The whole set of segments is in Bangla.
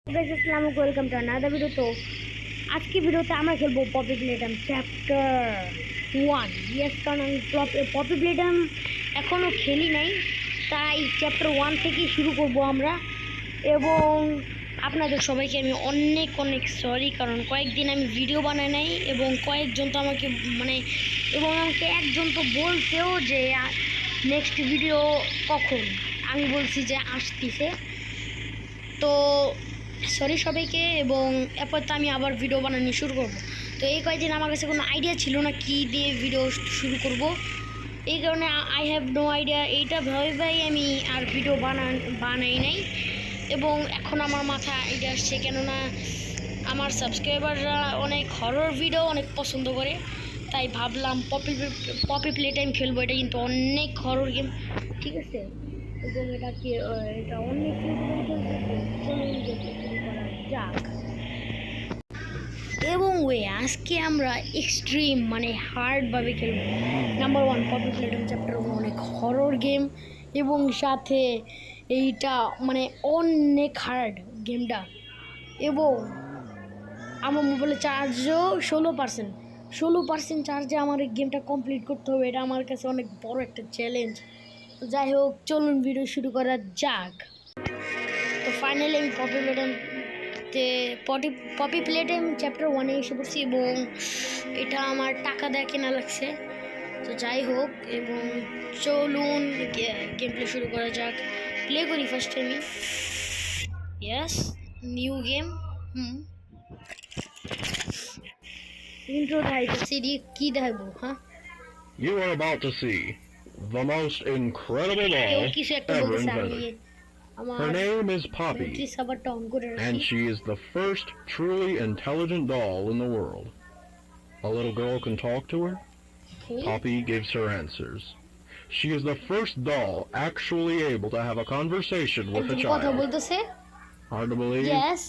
আসসালামু আলাইকুম, ওয়েলকাম টু আনাদার ভিডিও। তো আজকে ভিডিওতে আমরা খেলবো পপি প্লেটাম চ্যাপ্টার 1। ইয়েস, কারণ আমি পপি প্লেটাম এখনও খেলি নাই, তাই চ্যাপ্টার 1 থেকেই শুরু করব আমরা। এবং আপনাদের সবাইকে আমি অনেক অনেক সরি, কারণ কয়েকদিন আমি ভিডিও বানাই নাই এবং কয়েকজন তো আমাকে এবং আমাকে একজন তো বলছেও যে নেক্সট ভিডিও কখন। আমি বলছি যে আসতেছে। তো সরি সবাইকে, এবং এরপর তো আমি আবার ভিডিও বানানো শুরু করব। তো এই কয়েকদিন আমার কাছে কোনো আইডিয়া ছিল না কি দিয়ে ভিডিও শুরু করব, এই কারণে আই হ্যাভ নো আইডিয়া। এইটা ভাই আমি আর ভিডিও বানাই নাই, এবং এখন আমার মাথায় আইডিয়া আসছে, কেননা আমার সাবস্ক্রাইবাররা অনেক হরর ভিডিও অনেক পছন্দ করে, তাই ভাবলাম পপি প্লে টাইম খেলবো। এটা কিন্তু অনেক হরর গেম, ঠিক আছে? এবং এটা অনেক যাক। এবং আজকে আমরা এক্সট্রিম হার্ডভাবে খেলবো। নাম্বার 1 পপি প্লেটাম চ্যাপ্টার 1 অনেক হরর গেম, এবং সাথে এইটা অনেক হার্ড গেমটা। এবং আমার মোবাইলে চার্জও 16% চার্জে আমার এই গেমটা কমপ্লিট করতে হবে। এটা আমার কাছে অনেক বড় একটা চ্যালেঞ্জ। তো যাই হোক, চলুন ভিডিও শুরু করা যাক। তো ফাইনালি আমি পপি প্লেটাম চ্যাপ্টার 1-এ এসে পড়ছি, এবং এটা আমার টাকা দেয়া কেনা লাগছে। তো যাই হোক, এবং চলুন গেম প্লে শুরু করা যাক। প্লে করি ফার্স্টে আমি। Yes, new game. ইন্ট্রো দেখাইতেছি, কি দেখাবো? হ্যাঁ, You are about to see the most incredible doll কিছু একটা ever বলতেছে। আমি invented. আমার Her name is Poppy, সাবারটা অন করে and রাখি। she is the first truly intelligent doll in the world. A little girl can talk to her. Poppy gives her answers. She is the first doll actually able to have a conversation with a কথা child. বলতেছে। Hard to believe? Yes.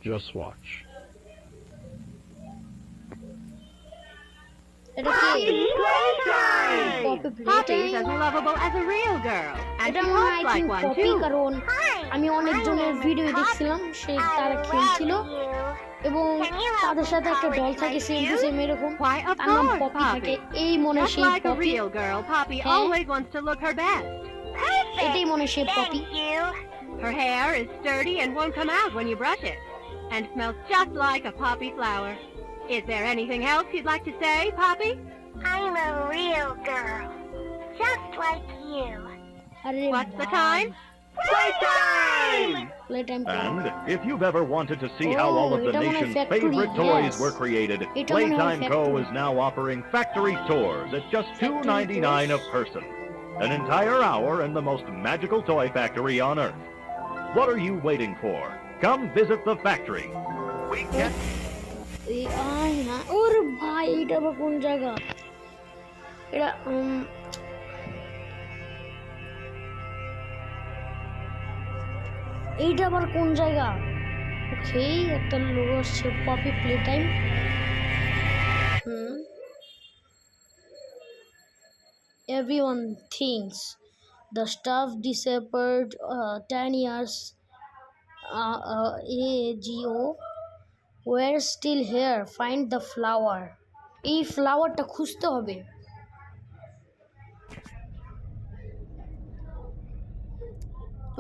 Just watch. এটা কি? Poppy's as lovable as a real girl, and এটা she মনে হয় looks like one Poppy, too. কারণ আমি অনেকজনের ভিডিও দেখছিলাম তারা খেলছিল, এবং তাদের সাথে একটা ডল থাকে সেম টু সেম এরকম, Why, of তার নাম course, পপি থাকে। Poppy. এই মনে Just সেই like a Poppy, real girl, Poppy Huh? always wants to look her best. এটাই মনে সেই poppy. Her hair is sturdy and won't come out when you brush it, and smells just like a poppy flower. Is there anything else you'd like to say, Poppy? I'm a real girl, just like you. আরে What's the time? Playtime! Play time. And if you've ever wanted to see how Oh, all of the এটা মনে হয় nation's factory, favorite toys yes. were created, এটা মনে হয় Playtime Co. factory. is now offering factory tours at just $2.99 a person. An entire hour in the most magical toy factory on Earth. What are you waiting for? Come visit the factory. We can... ওরে ভাই, এটা আবার কোন জায়গা? এটা এইটা আবার কোন জায়গা? ওকে, একটা লোগো আসছে, Poppy Playtime. Everyone thinks the stuff disappeared 10 years ago. We're still here. Find the flower. এই ফ্লাওয়ারটা খুঁজতে হবে।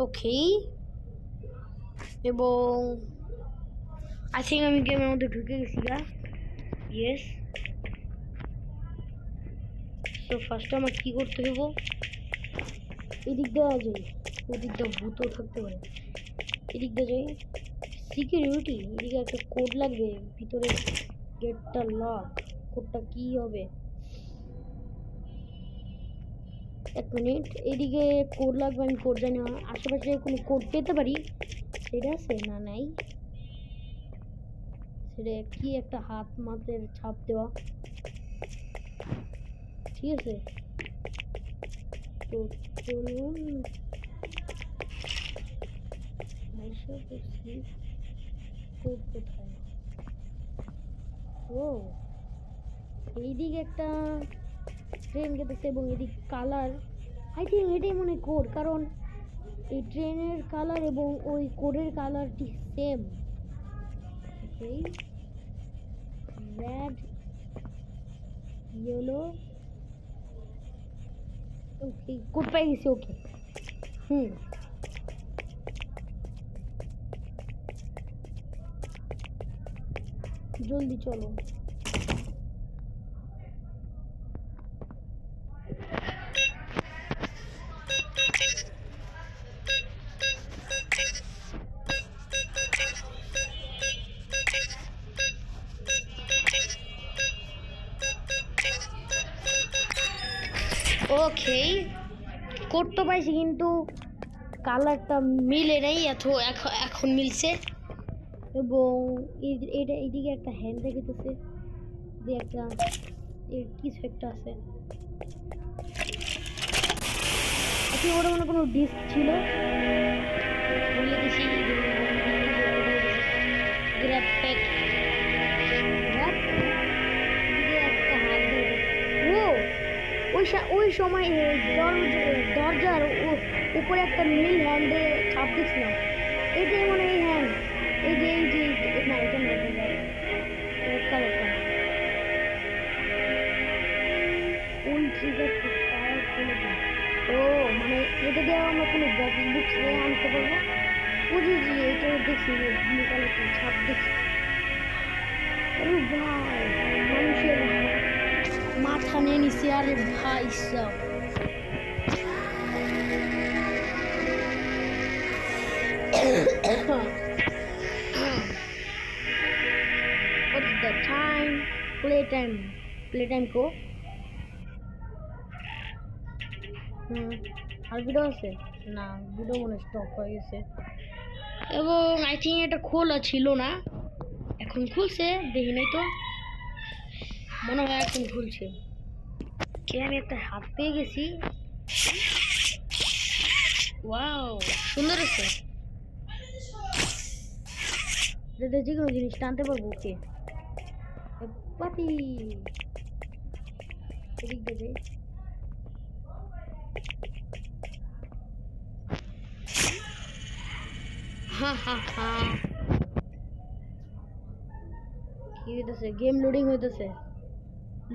ওকে, এবং আই থিঙ্ক আমি গেমের মধ্যে ঢুকে গেছি। ইয়েস। তো ফার্স্ট আমার কি করতে হবে? এদিক দিয়ে যাই, ওদিক দিয়ে ভূতও থাকতে পারে। এদিক দিয়ে যাই, সিকিউরিটি। এদিকে একটা কোড লাগবে, ভিতরে গেটটা লক। কোডটা কি হবে? এক মিনিট, এদিকে কোড লাগবে, আমি কোড জানি না। আশেপাশে কোনো কোড পেতে পারি? সেটা আছে না? নাই। সেটা কি? একটা হাত মাতের ছাপ দেওয়া, ঠিক আছে। তো চলুন, কোড কোথায়? ও, এইদিকে একটা ট্রেন গেতেছে, এবং এদিক কালার। আই থিঙ্ক এটাই মনে কোড, কারণ এই ট্রেনের কালার এবং ওই কোডের কালারটি সেম। ওকে, রেড, ইয়েলো। ওকে, কোড পেয়ে গেছি। ওকে, জলদি চলো। ওকে, কোড তো পাইছি কিন্তু কালারটা মিলে নেই। এখন মিলছে। এবং এটা এইদিকে একটা হ্যান্ড দেখাতেছে, যে একটা কিছু একটা আছে। আচ্ছা, ওটা মনে কোনো ডিস্ক ছিল, বলে দিছি। ওই সময় দরজার উপরে একটা নীল হ্যান্ডে ছাপ দিচ্ছিলাম। এইটাই মনে হয় হ্যান্ড। এই যে না, এটা না, কালারটা ওই ট্রিগারটা পাওয়ারফুল। ও মানে এটা দিয়ে আমরা কোনো বুকস নিয়ে আনতে পারবো। বুঝেছি, এটা দেখছি ব্লু কালারটা ছাপ দেখছি। আরে ভাই, মানুষের মাথা নিয়ে নিছি। আরে ভাই সব What's the time? Playtime को আর ভিডিও আছে না? ভিডিও মনে স্টপ হয়ে গেছে। এবং আই থিঙ্ক এটা খোলা ছিল না, এখন খুলছে। দেখি নাই তো, মনে হয় এখন খুলছে। কে, আমি একটা হাত পেয়ে গেছি। ওয়াও, সুন্দর আছে। যে কোনো জিনিস টানতে পারবো। ওকে, পাতি এদিক দেবে। কি হইতেছে? গেম লোডিং হইতেছে।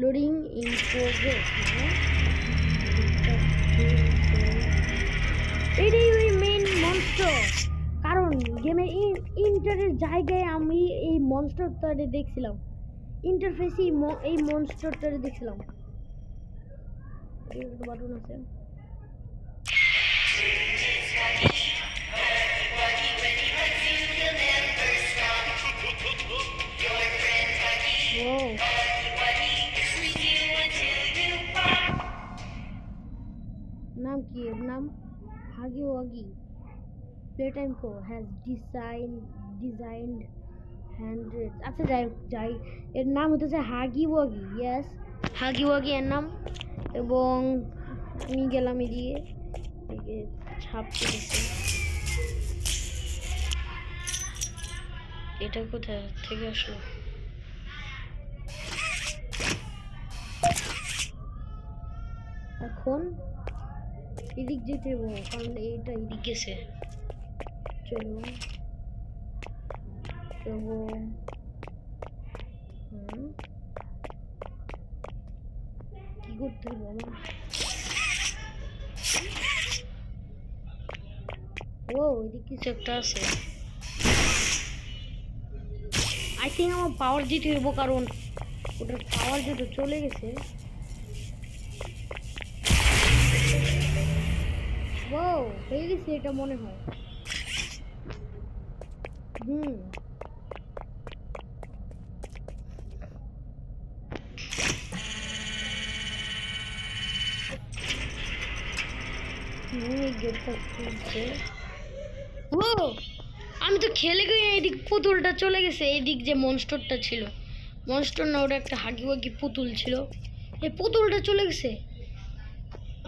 Loading in progress. এটাই ওই মেইন মনস্টার। কারণ গেমের ইন্টারের জায়গায় আমি এই মনস্টারটারে দেখছিলাম, ইন্টারফেসে এই মনস্টারটারে দেখছিলাম। একটা বাটন আছে। নাম কি? এর নাম হাগি Wague. Playtime Co has designed hundreds। আচ্ছা, যাই এর নাম হতেছে হাগি ওয়াগি। ইয়েস, হাগি ওয়াগি এর নাম। এবং আমি গেলাম এদিকে ছাপ দিয়েছি। এটা কোথায় থেকে আসলো? এখন এদিক যেতে হবো, কারণ এইটা এদিক গেছে। চলো কি করতে হবে আমার? ও, এদিক কিছু একটা আছে। আই থিঙ্ক আমার পাওয়ার দিতে হইব, কারণ ওটার পাওয়ার যেটা চলে গেছে। ও, হয়ে গেছে এটা মনে হয়। গেটটা খুলছে। ও, আমি তো খেলে গিয়ে এইদিক পুতুলটা চলে গেছে। এইদিক যে মনস্টারটা ছিল, মনস্টার না, ওটা একটা হাগি ওয়াগি পুতুল ছিল। এই পুতুলটা চলে গেছে।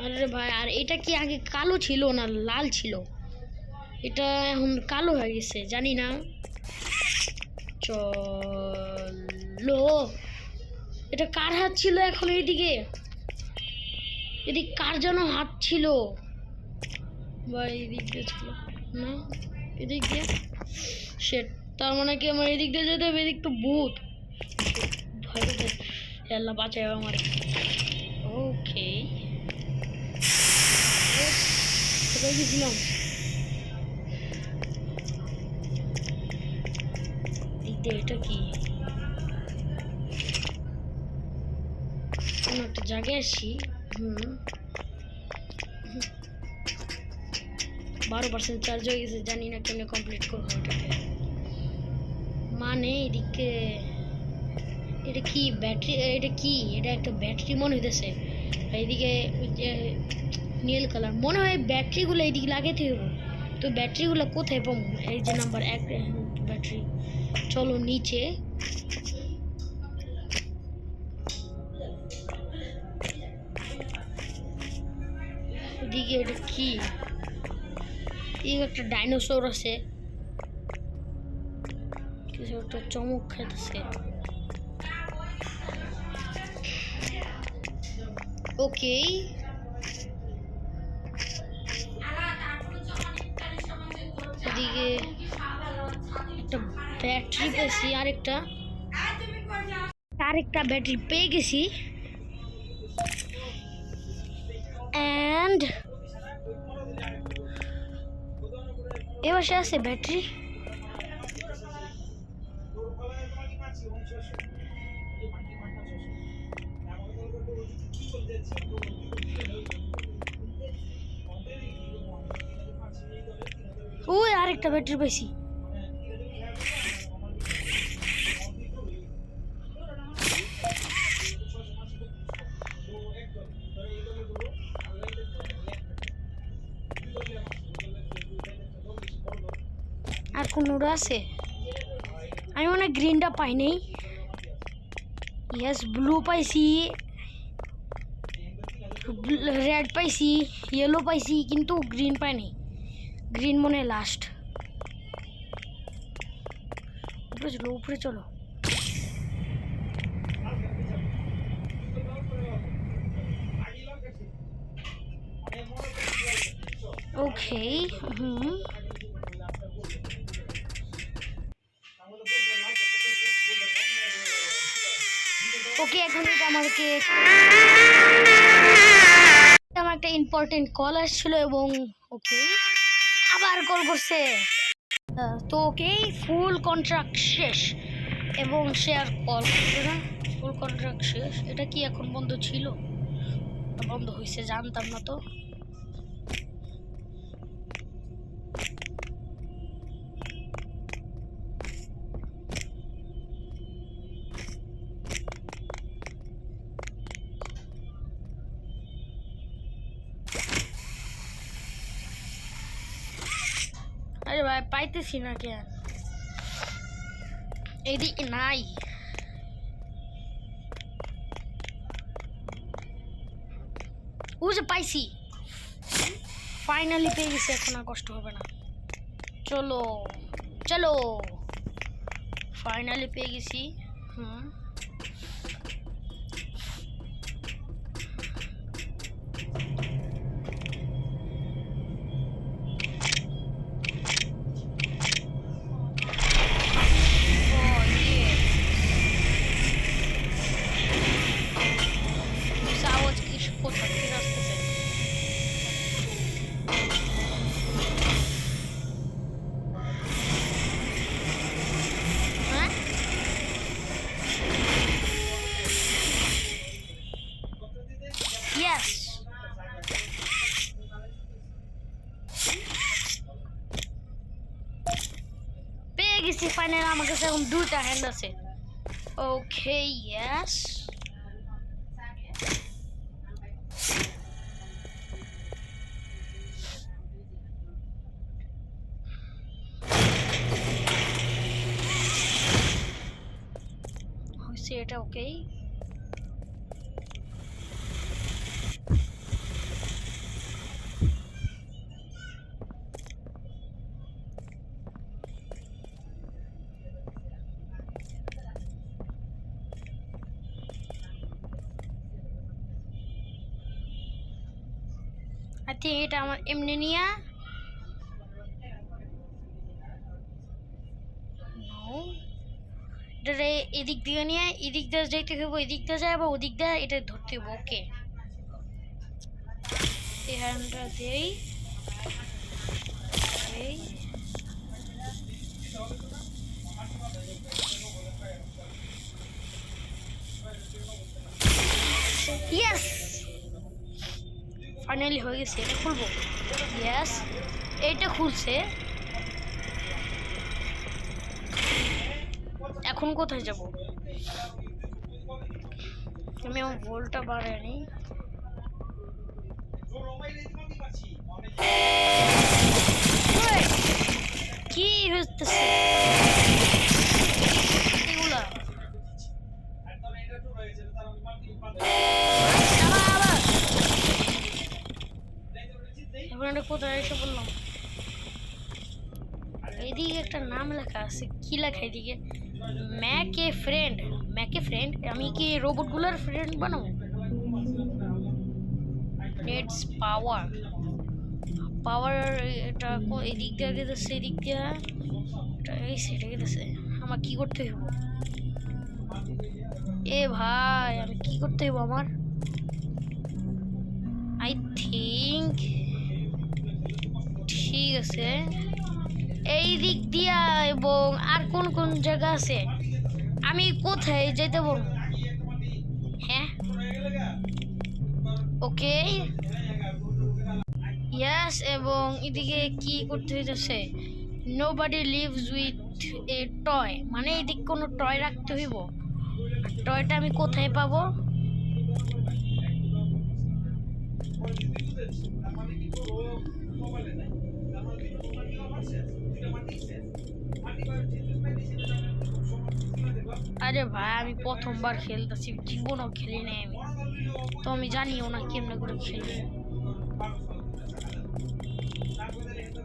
আরে ভাই, আর এটা কি আগে কালো ছিল না লাল ছিল? এটা এখন কালো হয়ে গেছে, জানি না। চলো, এটা কার হাত ছিল এখন? এদিকে কার যেন হাত ছিল। বা এদিক দিয়ে ছিল না, এদিক দিয়ে সেট, তার মানে কি আমার এদিক দিয়ে যেতে হবে, এদিক তো ভূত, ভয় পেতে, আল্লাহ বাঁচায় আমার। ওকে কোথায় গেছিলাম? এটা কি কোনো একটা জায়গায় আসি। 12% চার্জ হয়ে গেছে, জানি না কেমনে কমপ্লিট করবো এটাকে। মানে এদিকে এটা কি ব্যাটারি, এটা কি, এটা একটা ব্যাটারি মনে হইতেছে। এইদিকে ওই যে নীল কালার মনে হয়, ব্যাটারিগুলো এইদিকে লাগাইতে হবে। তো ব্যাটারিগুলো কোথায় পাবো? এই যে নাম্বার 1 ব্যাটারি। চলো নিচে, এদিকে এটা কি, এই একটা ডাইনোসর আছে, কিছু একটা চমক খাইতেছে। ওকে এদিকে একটা ব্যাটারি পেয়েছি, আরেকটা ব্যাটারি পেয়ে গেছি। অ্যান্ড এবার সে আছে ব্যাটারি। ওই আরেকটা ব্যাটারি পাইছি। আর কোনোটা আছে? আমি মনে হয় গ্রিনটা পাই নাই। ইয়েস, ব্লু পাইছি, রেড পাইছি, ইয়েলো পাইছি, কিন্তু গ্রিন পাই নাই। গ্রিন মনে হয় লাস্ট। উপরে চলো, উপরে চলো। ওকে ওকে, এখন এটা আমাকে আমার একটা ইম্পর্টেন্ট কল আসছিল এবং ওকে আবার কল করছে। তো ওকে ফুল কন্ট্রাক্ট শেষ এবং সে আর কল করবে না। ফুল কন্ট্রাক্ট শেষ। এটা কি এখন বন্ধ ছিল? বন্ধ হয়েছে, জানতাম না তো। আরে ভাই পাইতেছি না কেন, এদিকে নাই। ও যে পাইছি, ফাইনালি পেয়ে গেছি, এখন আর কষ্ট হবে না। চলো চলো, ফাইনালি পেয়ে গেছি। Yes. পেয়ে গেছি ফাইনালি, আমার কাছে এখন 2টা হ্যান্ড আছে। ওকে ইয়েস, হয়েছে এটা। ওকে আই থিঙ্ক এটা আমার এমনি নিয়ে নো এটা এদিক দিয়ে নিয়ে এদিক দিয়ে যাইতে হবে, এদিক দিয়ে যায় আবার ওদিক দিয়ে এটা ধরতে হবে। ওকে এই হ্যান্ডটা দেই, এই ইয়েস ফাইনালি হয়ে গেছে। এটা খুলবো, ইয়েস এইটা খুলছে। এখন কোথায় যাব? আমি আমার ভোল্টটা বাড়াই নি। কি হচ্ছে এগুলা? এখন এটা কোথায় এসে বললাম? এদিকে একটা নাম লেখা আছে, কি লেখা এদিকে? ম্যাকে ফ্রেন্ড, ম্যাকে ফ্রেন্ড। আমি কি রোবটগুলোর ফ্রেন্ড বানাবো? নেটস পাওয়ার, পাওয়ার এটা এদিক দিয়ে গেছে, এদিক দিয়ে এই সেটা গেছে। আমার কি করতে হইব? এ ভাই আমি কি করতে হইব আমার? আই থিঙ্ক ঠিক আছে এই দিক দিয়া। এবং আর কোন কোন জায়গা আছে? আমি কোথায় যেতে বলবো? হ্যাঁ ওকে ইয়েস। এবং এদিকে কি করতে হইতেছে? Nobody lives with a toy, মানে এদিক কোনো টয় রাখতে হইব। টয়টা আমি কোথায় পাবো? আরে ভাই আমি প্রথমবার খেলতেছি, জীবনও খেলি নাই আমি, তো আমি জানিও না কেমনে করে খেলবো।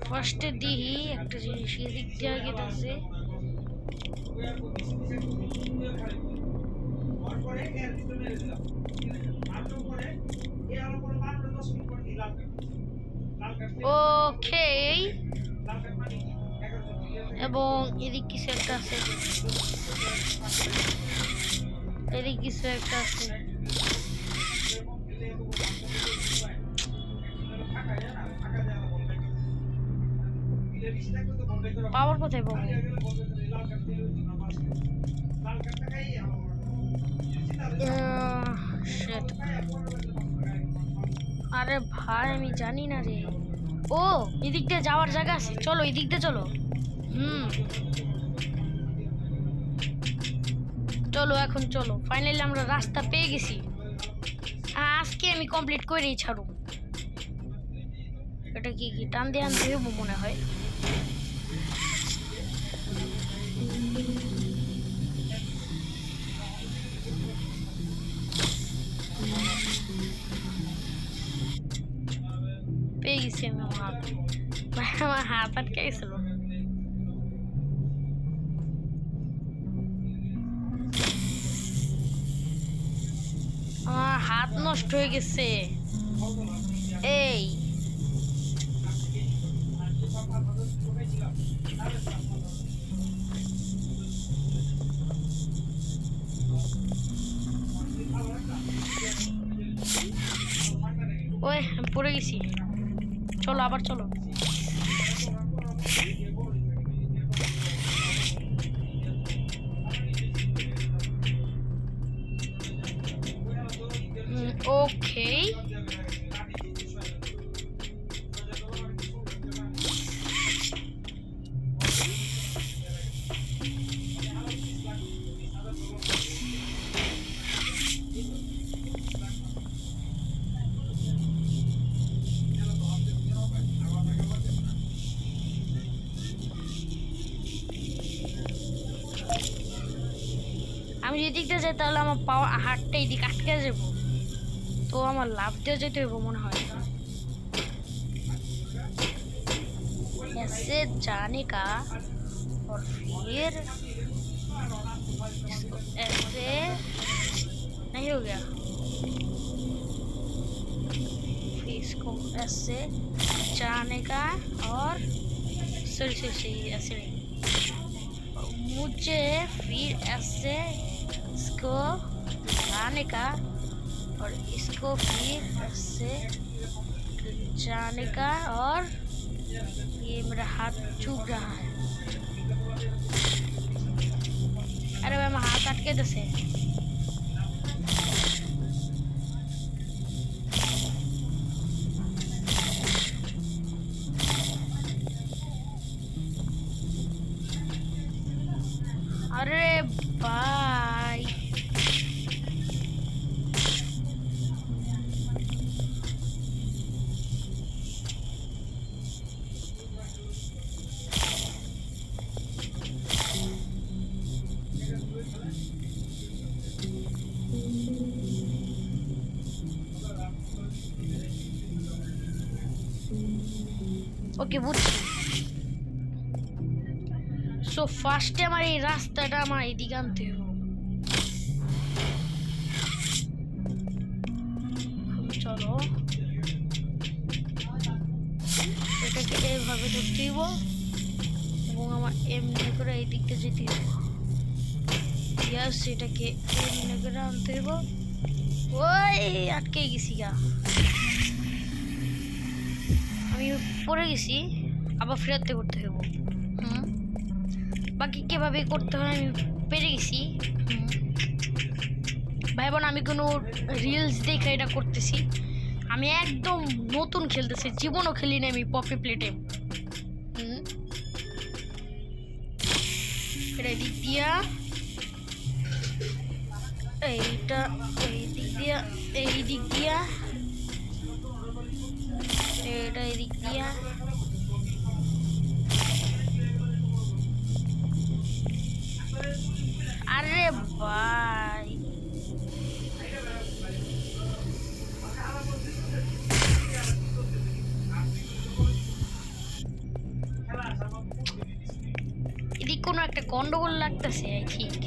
ফার্স্টে দিই একটা জিনিস এদিক দিয়ে গেছে। ওকে এবং এদিক কিছু একটা আছে, এদিক কিছু একটা আছে। পাওয়ার কোথায় পাবো? আরে ভাই আমি জানি না রে। ও এদিক দিয়ে যাওয়ার জায়গা আছে, চলো এদিক দিয়ে চলো। চলো এখন চলো, ফাইনালি আমরা রাস্তা পেয়ে গেছি। আজকে আমি কমপ্লিট করেই ছাড়ব। এটা কি কি টান দিয়ে আনতে হবে মনে হয়। পেয়ে গেছি আমি আমার হাত, আমার হাত আটকে গেছিল। আমার হাত নষ্ট হয়ে গেছে। এই ওই আমি পড়ে গেছি। চলো আবার চলো। ওকে আমি যেদিকটা যাই তাহলে আমার পাওয়া হাতটা এদিকে আটকে যাবো, তো আমার লাভ দিয়ে যেতে হইব মনে হয়। ऐसे जाने का और फिर ऐसे नहीं हो गया, फिर इसको ऐसे जाने का और सही ऐसे नहीं। मुझे फिर ऐसे इसको लाने का और इसको फिर ऐसे जाने का और ये मेरा हाथ चूक रहा है। अरे भाई मैं हाथ अटके दसे अरे भाई ওকে বুঝছি। সো ফার্স্টে আমার এই রাস্তাটা আমার এদিকে আনতে হবে। চলো এটাকে এইভাবে ধরতে হইব এবং আমার এমনি করে এই দিকটা যেতে হইব। ইয়াস এটাকে এমনি করে আনতে হইব। ওই আটকে গেছি গা, আমি পড়ে গেছি, আবার ফেরাতে করতে হইব। বাকি কিভাবে করতে হয় আমি পেরে গেছি। ভাই বোন আমি কোনো রিলস দেখে এটা করতেছি, আমি একদম নতুন খেলতেছি, জীবনও খেলি না আমি পপি প্লেটে। এটা দিক দিয়া এইটা এই দিক দিয়া এই দিক দিয়া এটা এই দিক দিয়া আরে ভাই এদিক কোনো একটা গন্ডগোল লাগতেছে আই থিঙ্ক।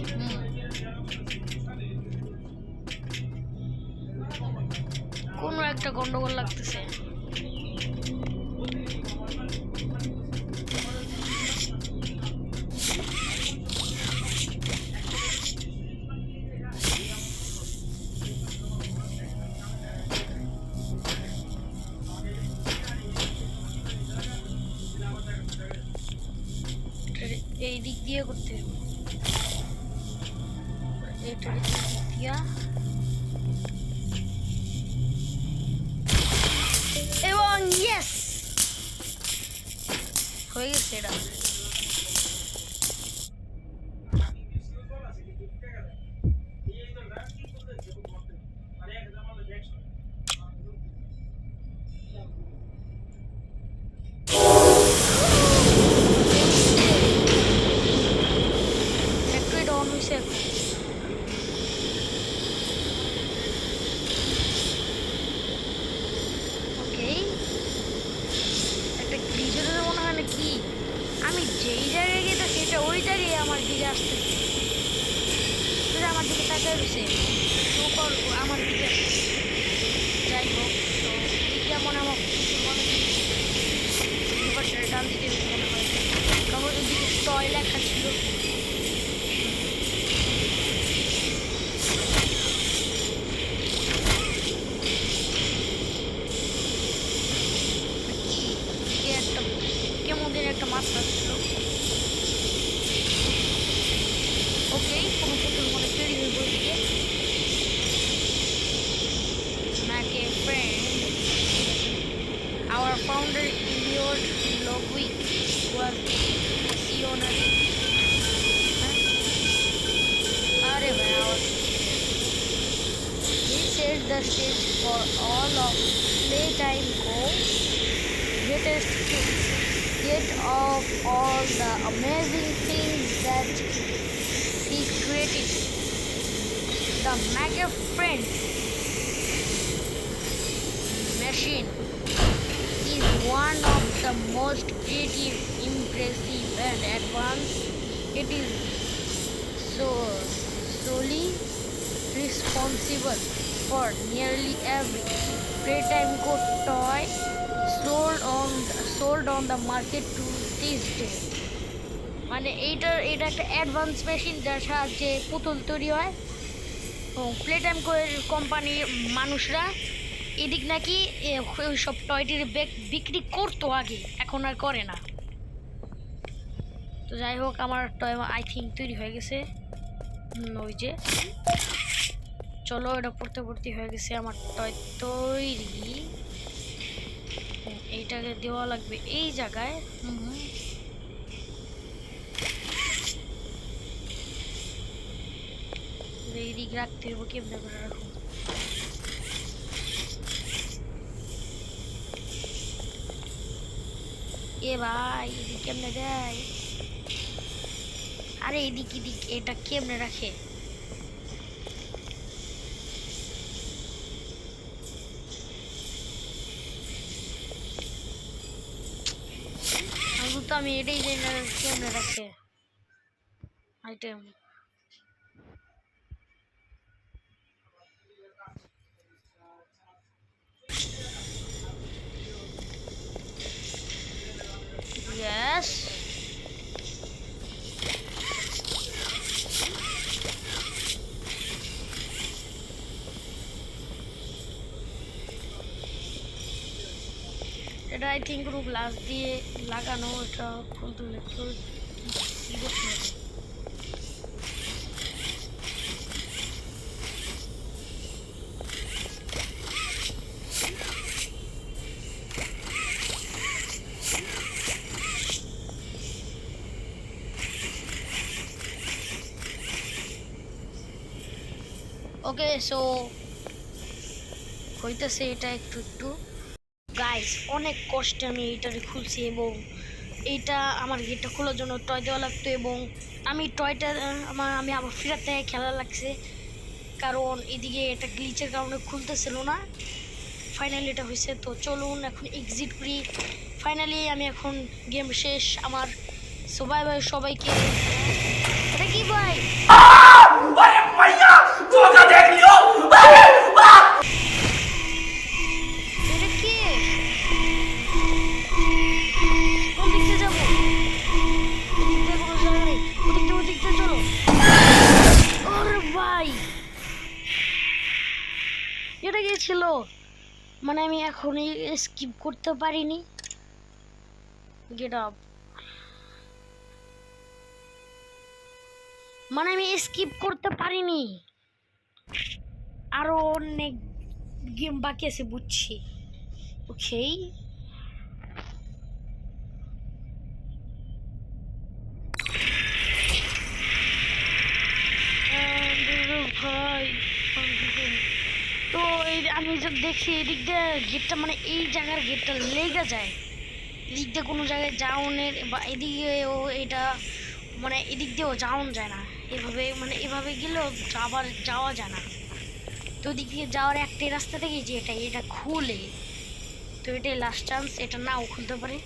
কোনো একটা গন্ডগোল লাগতেছে। এই দিক দিয়ে করতে হবে, এটা দিক দিয়া এবং ইয়েস হয়ে গেছে এটা। আমি যেই জায়গায় গেছি সেটা ওই জায়গায় আমার দিকে আসতে আমার দিকে তাকায় রয়েছে আমার দিকে যাই হোক। তো এদিকে মনে আমার ডান দিকে মনে হয় কারণ ওইদিকে টয় লেখা ছিল। একটা মাছ ছিল। ওকে কোনো পুতুল মনে তৈরি হয়ে বসে নাকি friend our founder Eliot Ludwig was visionary. अरे भाई he set the stage for all of playtime go greatest hits. Yet of all the amazing things that he created, the Mega Friend machine is one of the most creative, impressive and advanced. It is solely responsible for nearly every playtime code toy sold on the market to this day. মানে এটা একটা অ্যাডভান্স মেশিন যার সাহায্যে পুতুল তৈরি হয়। প্লে টাইম কোম্পানির মানুষরা এদিক নাকি ওই সব টয়টির বিক্রি করতো আগে, এখন আর করে না। তো যাই হোক, আমার টয় আই থিঙ্ক তৈরি হয়ে গেছে। ওই যে চলো, এটা পড়তে হয়ে গেছে আমার টয় তৈরি। এইটাকে দেওয়া লাগবে এই জায়গায়। এইদিক রাখতে হবে, কেমনে করে রাখবো? এ ভাই, এদিক কেমনে দেয়? আরে এদিক এটা কেমনে রাখে? আমি এটাই জানি না কেমনে রাখে আইটেম। Yes. এটা আই থিঙ্ক কোনো গ্লাস দিয়ে লাগানো, এটা খুলতে হলে একটু সিরিয়াস নেবে। ওকে, সো হইতেছে এটা একটু গাইস, অনেক কষ্টে আমি এইটারে খুলছি এবং এইটা আমার গেটটা খোলার জন্য টয় দেওয়া লাগতো এবং আমি টয়টা আমি আবার ফিরাতে খেলা লাগছে, কারণ এদিকে এটা গ্লিচের কারণে খুলতেছিল না। ফাইনালি এটা হয়েছে। তো চলুন এখন এক্সিট করি। ফাইনালি আমি এখন গেম শেষ আমার। সবাইকে এটা কি ভাই? এটা গেছিল মানে আমি এখনই স্কিপ করতে পারিনি। গেট আপ, মানে আমি স্কিপ করতে পারিনি, আরো অনেক গেম বাকি আছে বুঝছি। ওকে, ভাই তো আমি যখন দেখছি এদিক দিয়ে গেটটা, মানে এই জায়গার গেটটা লেগে যায়, এদিক দিয়ে কোনো জায়গায় যাওনের বা এদিকেও এটা মানে এদিক দিয়েও যাওন যায় না, এভাবে মানে এভাবে গেলেও আবার যাওয়া যায় না। তো ওদিক দিয়ে যাওয়ার একটাই রাস্তা থেকে যে এটা খুলে, তো এটাই লাস্ট চান্স, এটা নাও খুলতে পারে,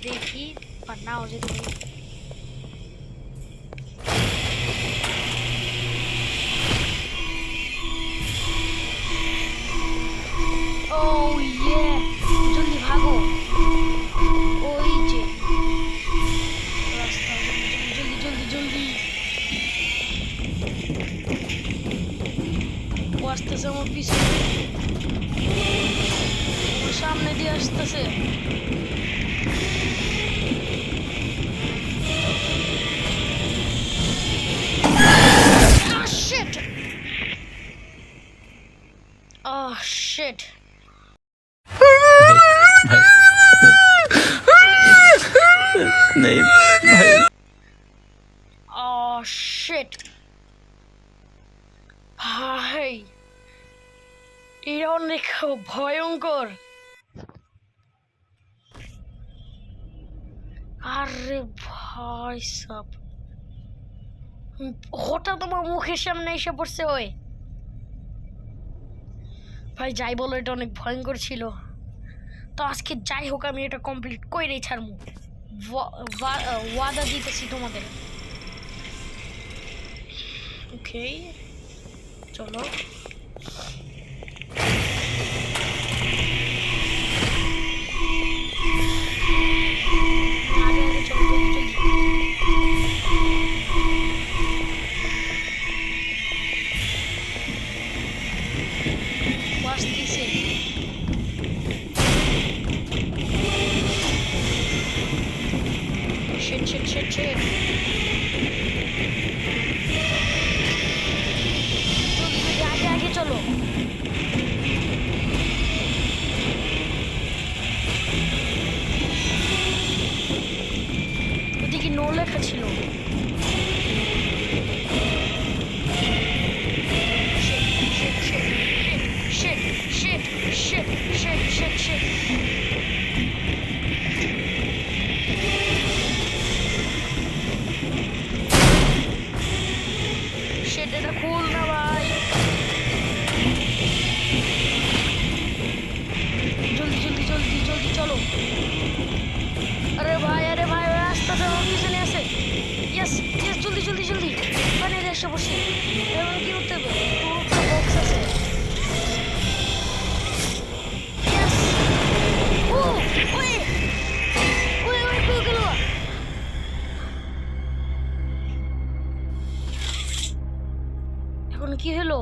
দেখি বা নাও যেতে পারে। Oh yeah, জলদি ভাগো, ওই যে রাস্তা, জলদি ও আসতেছে আমার পিছনে, ওর সামনে দিয়ে আসতেছে। Oh shit. नहीं भाई। Oh shit. ভাই এটা অনেক ভয়ঙ্কর। আরে ভাই সব হঠাৎ আমার মুখের সামনে এসে পড়ছে। ওই ভাই যাই বলো, এটা অনেক ভয়ঙ্কর ছিল। তো আজকে যাই হোক আমি এটা কমপ্লিট করেই ছাড়বো, ওয়াদা দিতেছি তোমাদের। ওকে চলো, আগে চলো, জলদি। শিট, এটা খুল না ভাই। জলদি জলদি জলদি জলদি চলো। আরে ভাই রাস্তাটা আমার পিছনে আছে। ইয়েস ইয়েস, জলদি জলদি জলদি, মানে এসে বসি। এবার কি করতে হবে? বক্স আছে। ইয়েস, ও ওই ওই ওই কই গেল? এখন কি হলো?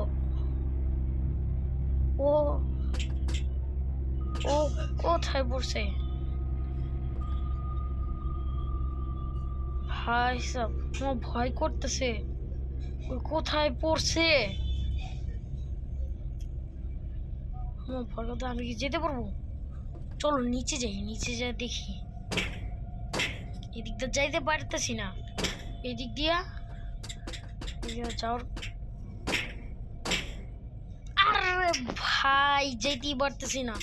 ও ও কোথায় পড়ছে? ভাই সব আমার ভয় করতেছে। ওই কোথায় পড়ছে? আমার ভয় করতে, আমি কি যেতে পারবো? চলো নিচে যাই, নিচে যা দেখি। এদিক দিয়ে যাইতে পারতেছি না, এদিক দিয়া যাওয়ার। আরে ভাই যেতেই পারতেছি না,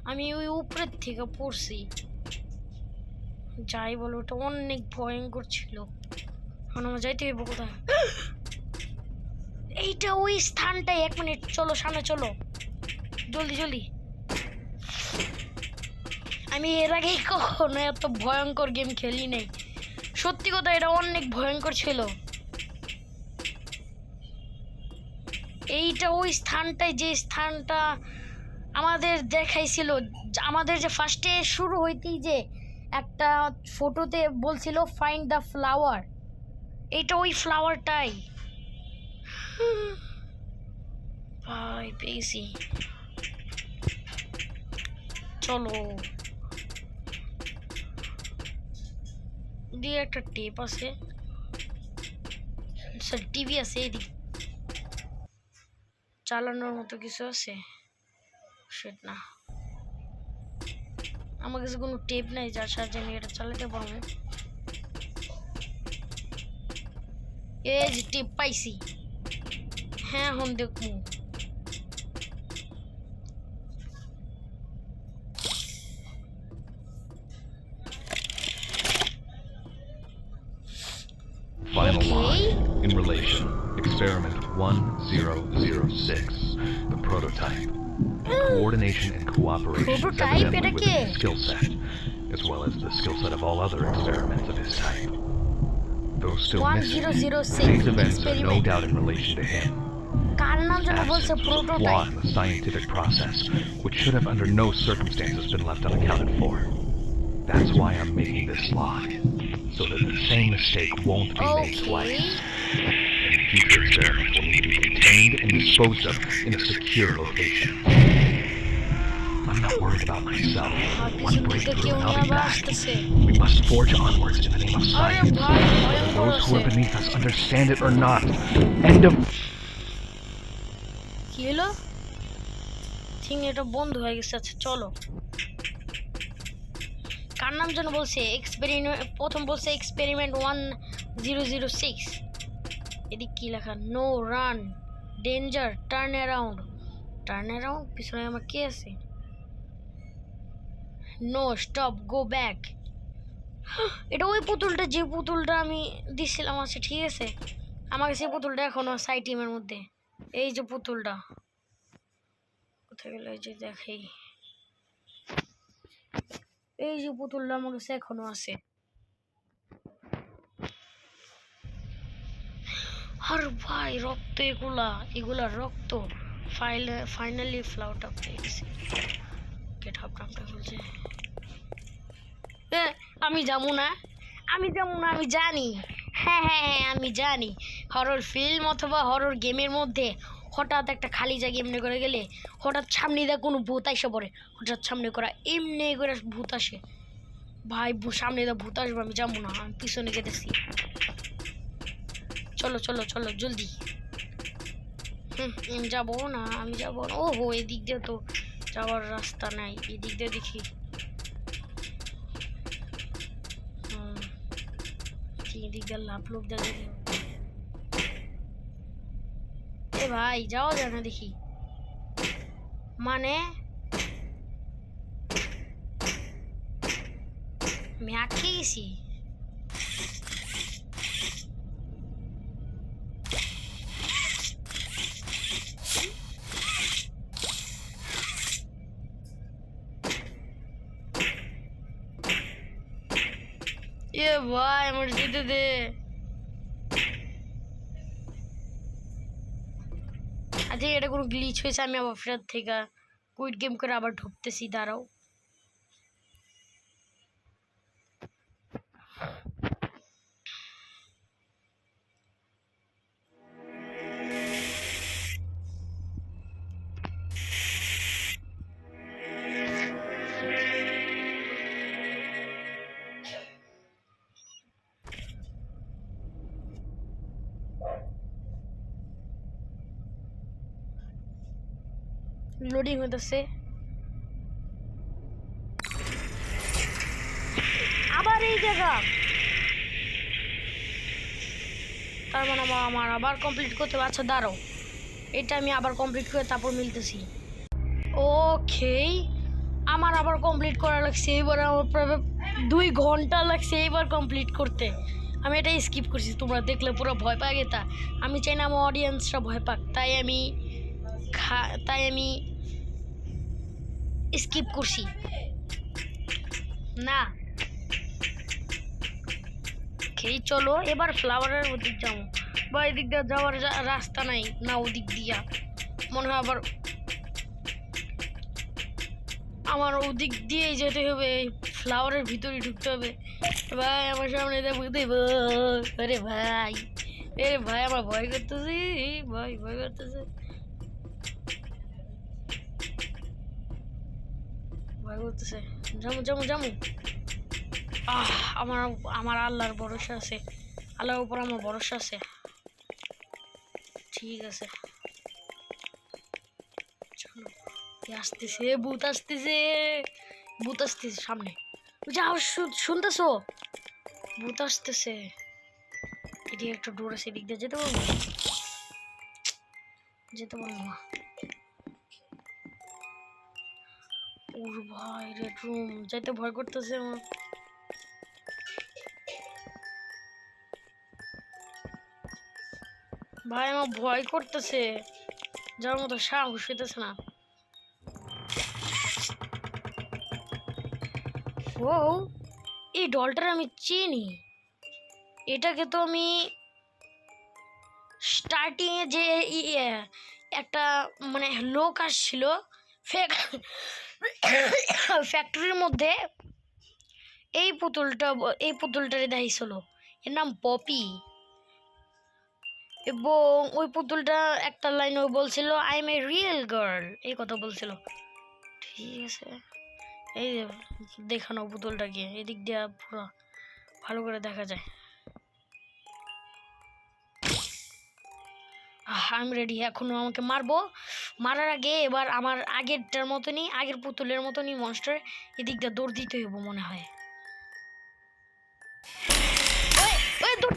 আমি ওই উপরের থেকে পড়ছি। যাই বলো, ওটা অনেক ভয়ঙ্কর ছিল। এখন আমার যাইতে হইব কোথায়? এইটা ওই স্থানটাই। 1 মিনিট, চলো সামনে চলো, জলদি জলদি। আমি এর আগে কখনো এত ভয়ঙ্কর গেম খেলি নাই, সত্যি কথা এটা অনেক ভয়ঙ্কর ছিল। এইটা ওই স্থানটাই, যে স্থানটা আমাদের দেখাইছিল। আমাদের যে ফার্স্টে শুরু হইতেই যে একটা ফটোতে বলছিল ফাইন্ড দ্য ফ্লাওয়ার, এইটা ওই ফ্লাওয়ারটাই। ভাই পেয়েছি, চলো। দিয়ে একটা টেপ আছে, স্যার টিভি আছে, এদিক চালানোর মতো কিছু আছে? সেট না, আমার কাছে কোনো টেপ নাই যার সাহায্যে আমি এটা চালাতে পারবো। এই যে টেপ পাইছি, হ্যাঁ এখন দেখবো। Final Okay. log in relation. Experiment 1006. The prototype. Coordination and cooperation is Prototype, evidently এটা within কি? his skill set, as well as the skill set of all other experiments of his type. Though still missing, 1006 these events are no experiment. doubt in relation to him. কার নাম যেন বলছে? Absence was a flaw prototype. in the scientific process, which should have under no circumstances been left unaccounted for. That's why I'm making this log, so that the same mistake won't be made twice. And future experiments will need to be contained and disposed of in a secure location. I'm not worried about myself. আর One পিছন দিকে breakthrough কেউ and নিয়ে I'll be আবার back. আসতেছে। We must forge onwards in the name of আরে science. ভাই Whether ভয়ঙ্কর those who are আছে। beneath us understand it or not. End of... কি হলো? থিং এটা বন্ধ হয়ে গেছে। আচ্ছা চলো, কার নাম যেন বলছে? এক্সপেরিমেন্ট, প্রথম বলছে এক্সপেরিমেন্ট 1006। এদিক কি লেখা? No run, danger, turn around. Turn around, পিছনে আমার কে আছে? No stop, go back. এটা ওই পুতুলটা, যে পুতুলটা আমি দিছিলাম আছে, ঠিক আছে? আমার কাছে পুতুলটা এখনো সাই টিমের মধ্যে। এই যে পুতুলটা কোথায় গেল? এই যে দেখেই, এই যে পুতুলটা আমার কাছে এখনো আছে। আর ভাই রক্ত, এগুলা রক্ত। ফাইনালি ফ্লাওয়ারটা পেয়ে গেছি। গেট আপ নামটা বলছে। আমি যাবো না, আমি জানি। হ্যাঁ আমি জানি। হরর ফিল্ম অথবা হরর গেমের মধ্যে হঠাৎ একটা খালি জায়গা এমনি করে গেলে হঠাৎ সামনে দিয়ে কোনো ভূত এসে পড়ে, হঠাৎ সামনে করা এমনি করে ভূত আসে। ভাই সামনে দিয়ে ভূত আসবে, আমি যাবো না, আমি পিছনে গেতেছি। চলো চলো চলো জলদি। যাবো না, আমি যাবো না। ওহো, এদিক দিয়ে তো যাওয়ার রাস্তা নাই, এদিক দিয়ে দেখি। এদিক দিয়ে লাভ লোক দেখে। এ ভাই যাওয়া যায় না দেখি, মানে আমি আটকে গেছি। ভাই আমার যেতে দে। আচ্ছা এটা কোনো গ্লিচ হয়েছে, আমি আবার ফেরত থেকে কুইট গেম করে আবার ঢুকতেছি, দাঁড়াও। লোডিং হইতেছে, আবার এই জায়গা, তার মানে আমার আবার কমপ্লিট করতে হবে। আচ্ছা দাঁড়াও, এটা আমি আবার কমপ্লিট করে তারপর মিলতেছি। ওকে, আমার আবার কমপ্লিট করা লাগছে, এবার আমার প্রায় 2 ঘন্টা লাগছে এবার কমপ্লিট করতে। আমি এটা স্কিপ করছি, তোমরা দেখলে পুরো ভয় পাই গেতা। আমি চাই না আমার অডিয়েন্সরা ভয় পাক, তাই আমি স্কিপ করছি না। খেয়ে চলো এবার ফ্লাওয়ারের ওদিক যাবো, বা এদিক দিয়ে যাওয়ার রাস্তা নাই না, ওদিক দিয়া মনে হয় আবার আমার ওদিক দিয়েই যেতে হবে, ফ্লাওয়ারের ভিতরে ঢুকতে হবে। ভাই আমার সামনে দেবো, আরে ভাই, আরে ভাই আমার ভয় করতেছে, ভাই ভয় করতেছে, ভয় করতেছে। যামু। আমার আল্লাহর ভরসা আছে, আল্লাহর উপর আমার ভরসা আছে। ঠিক আছে চলো, আসতেছে ভূত, আসতেছে সামনে, যাও শুনতেছো, ভূত আসতেছে। এদিকে একটা ডোর আছে, এদিক দিয়ে যেতে পারবো না। ওর ভাই রেড রুম যাইতে ভয় করতেছে আমার। ভাই আমার ভয় করতেছে, যাওয়ার মতো সাহস হইতেছে না। ও এই ডলটার আমি চিনি, এটাকে তো আমি স্টার্টিং এ যে একটা মানে লোক আসছিল ফ্যাক্টরির মধ্যে, এই পুতুলটারে দেখাইছিল, এর নাম পপি। এবং ওই পুতুলটা একটা লাইন ও বলছিল I M A real girl, এই কথা বলছিল। ঠিক আছে, এই দেখানো পুতুলটাকে, এদিক দিয়ে পুরো ভালো করে দেখা যায়। আমি রেডি, এখনো আমাকে মারার আগে এবার আমার আগেরটার মতনই, আগের পুতুলের মতনই মনস্টার এদিক দিয়ে দৌড় দিতে হইব মনে হয়। দৌড়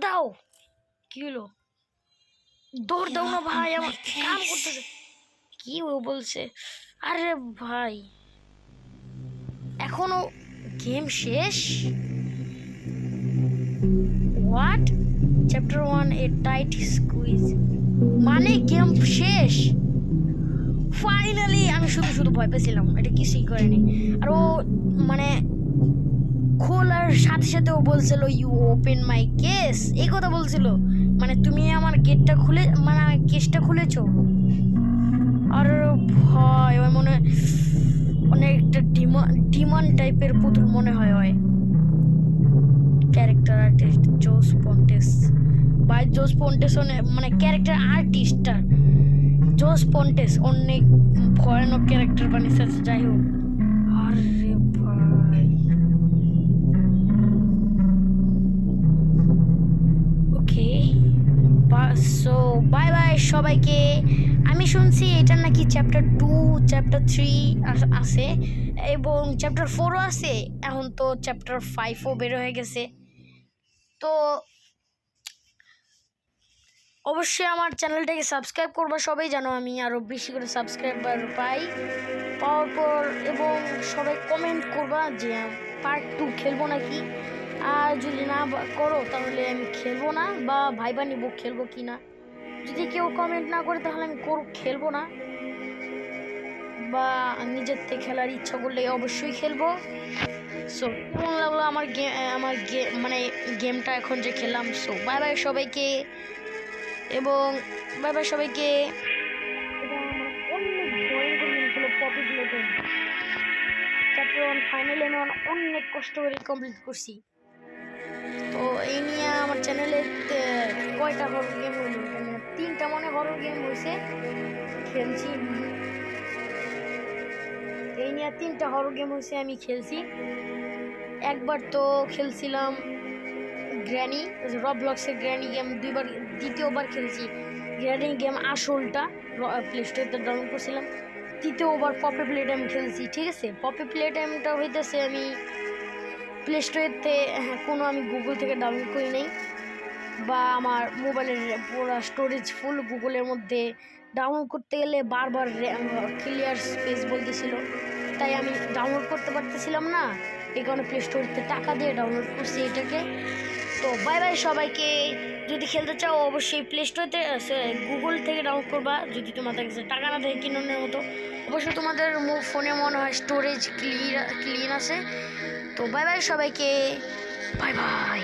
দাও, কি হলো? দৌড় দাও না ভাই, আমার কাম করতেছে। কি ও বলছে? আরে ভাই এখনো গেম শেষ? What? Chapter 1 A tight squeeze মানে গেম শেষ? ফাইনালি! আমি শুধু ভয় পেয়েছিলাম, এটা কিছুই করেনি। আর ও মানে খোলার সাথে সাথে ও বলছিল ইউ ওপেন মাই কেস, এই কথা বলছিল, মানে তুমি আমার গেটটা খুলে, মানে কেসটা খুলেছো। আর ভয় মনে হয় অনেকটা ডিমন টাইপের পুতুল মনে হয়। ক্যারেক্টার আর্টিস্ট জোস পন্টেস, বাই জোস পন্টেস মানে ক্যারেক্টার আর্টিস্টটা জোস পন্টেস অনেক ভয়ানক ক্যারেক্টার বানিয়েছে। যাই হোক, আরে ভাই ওকে, সো বাই বাই সবাইকে। আমি শুনছি এটার নাকি চ্যাপ্টার 2, চ্যাপ্টার 3 আছে এবং চ্যাপ্টার 4ও আছে। এখন তো চ্যাপ্টার 5ও বের হয়ে গেছে। তো অবশ্যই আমার চ্যানেলটাকে সাবস্ক্রাইব করবা সবাই, জানো আমি আরও বেশি করে সাবস্ক্রাইবার পাওয়ার পর, এবং সবাই কমেন্ট করবা যে পার্ট 2 খেলবো নাকি। আর যদি না করো তাহলে আমি খেলবো না, বা ভাইবা নিব খেলবো কি না। যদি কেউ কমেন্ট না করে তাহলে আমি খেলবো না, বা নিজের থেকে খেলার ইচ্ছা করলে অবশ্যই খেলবো। সো কেমন লাগলো আমার মানে গেমটা এখন যে খেললাম। সো বাই বাই সবাইকে, এবং বাই বাই সবাইকে। এটা আমার অনেক ভয়ঙ্কর গেম ছিল পপি প্লেটেম। চ্যাপ্টার 1 ফাইনালি আমি অনেক কষ্ট করে কমপ্লিট করছি। তো এই নিয়ে আমার চ্যানেলে কয়টা হরর গেম হইল, 3টা মনে হরর গেম হয়েছে খেলছি। এই নিয়ে 3টা হরর গেম হয়েছে আমি খেলছি। একবার তো খেলছিলাম গ্র্যানি, রবলক্সের গ্র্যানি গেম, দ্বিতীয়বার খেলছি গ্র্যানি গেম আসলটা প্লে স্টোরতে ডাউনলোড করছিলাম। তৃতীয়বার পপি প্লেটাইম খেলছি। ঠিক আছে, পপি প্লেটাইমটা হইতেছে আমি প্লে স্টোরেতে কোনো আমি গুগল থেকে ডাউনলোড করি নাই, বা আমার মোবাইলের পুরো স্টোরেজ ফুল গুগলের মধ্যে ডাউনলোড করতে গেলে বারবার ক্লিয়ার স্পেস বলতেছিল, তাই আমি ডাউনলোড করতে পারতেছিলাম না। এই কারণে প্লে স্টোরেতে টাকা দিয়ে ডাউনলোড করছি এটাকে। তো বাই বাই সবাইকে। যদি খেলতে চাও অবশ্যই প্লে স্টোরেতে গুগল থেকে ডাউনলোড করবা, যদি তোমাদের কাছে টাকা না থাকে কিনোর মতো। অবশ্যই তোমাদের ফোনে মনে হয় স্টোরেজ ক্লিন আছে। তো বাই বাই সবাইকে, বাই বাই।